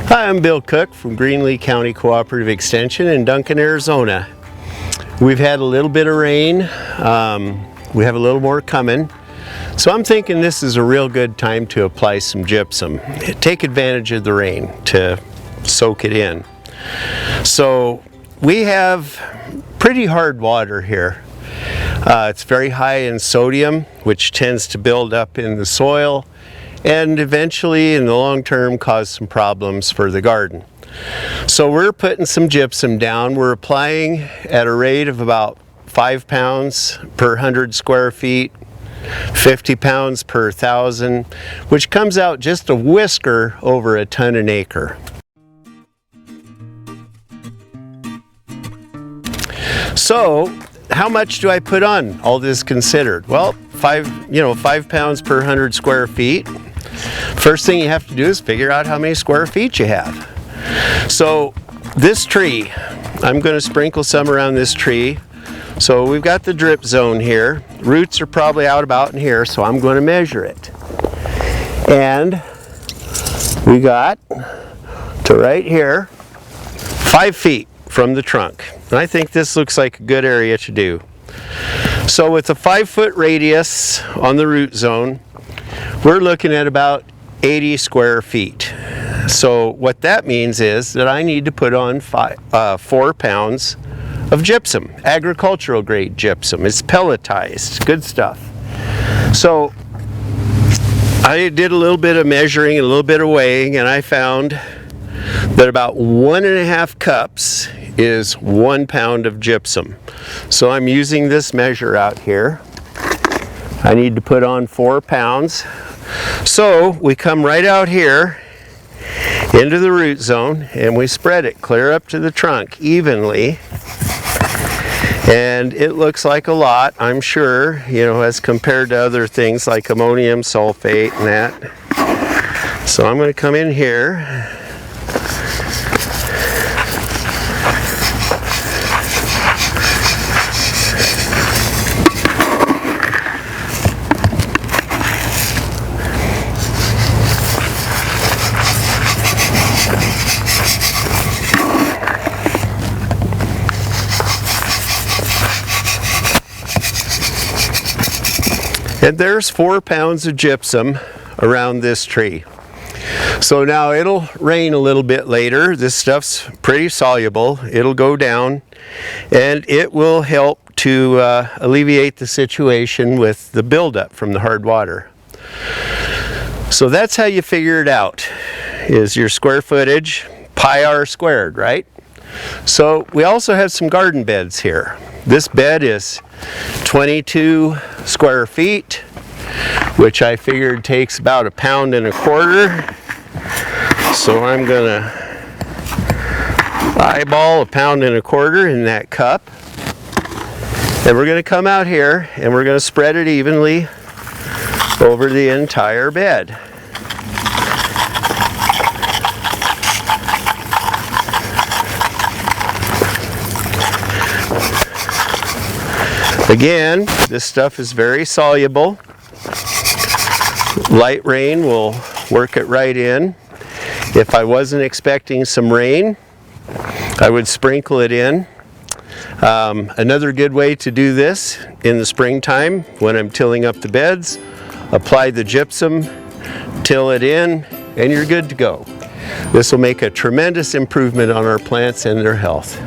Hi, I'm Bill Cook from Greenlee County Cooperative Extension in Duncan, Arizona. We've had a little bit of rain. We have a little more coming. So I'm thinking this is a real good time to apply some gypsum. Take advantage of the rain to soak it in. So we have pretty hard water here. It's very high in sodium, which tends to build up in the soil and eventually in the long term cause some problems for the garden. So we're putting some gypsum down. We're applying at a rate of about 5 pounds per 100 square feet, 50 pounds per 1,000, which comes out just a whisker over a ton an acre. So how much do I put on, all this considered? Well, 5 pounds per 100 square feet. First thing you have to do is figure out how many square feet you have. So this tree, I'm going to sprinkle some around this tree. So we've got the drip zone here. Roots are probably out about in here, so I'm going to measure it. And we got to right here, 5 feet from the trunk. And I think this looks like a good area to do. So with a 5-foot radius on the root zone, we're looking at about 80 square feet. So what that means is that I need to put on 4 pounds of gypsum, agricultural grade gypsum. It's pelletized, good stuff. So I did a little bit of measuring and a little bit of weighing, and I found that about 1.5 cups is 1 pound of gypsum. So I'm using this measure out here. I need to put on 4 pounds. So we come right out here into the root zone and we spread it clear up to the trunk evenly. And it looks like a lot, I'm sure, as compared to other things like ammonium sulfate and that. So I'm going to come in here. And there's 4 pounds of gypsum around this tree. So now it'll rain a little bit later. This stuff's pretty soluble. It'll go down and it will help to alleviate the situation with the buildup from the hard water. So that's how you figure it out, is your square footage, pi r squared, right? So we also have some garden beds here. This bed is 22 square feet, which I figured takes about 1.25 pounds. So I'm gonna eyeball 1.25 pounds in that cup. And we're gonna come out here and we're gonna spread it evenly over the entire bed. Again, this stuff is very soluble. Light rain will work it right in. If I wasn't expecting some rain, I would sprinkle it in. Another good way to do this in the springtime when I'm tilling up the beds, apply the gypsum, till it in, and you're good to go. This will make a tremendous improvement on our plants and their health.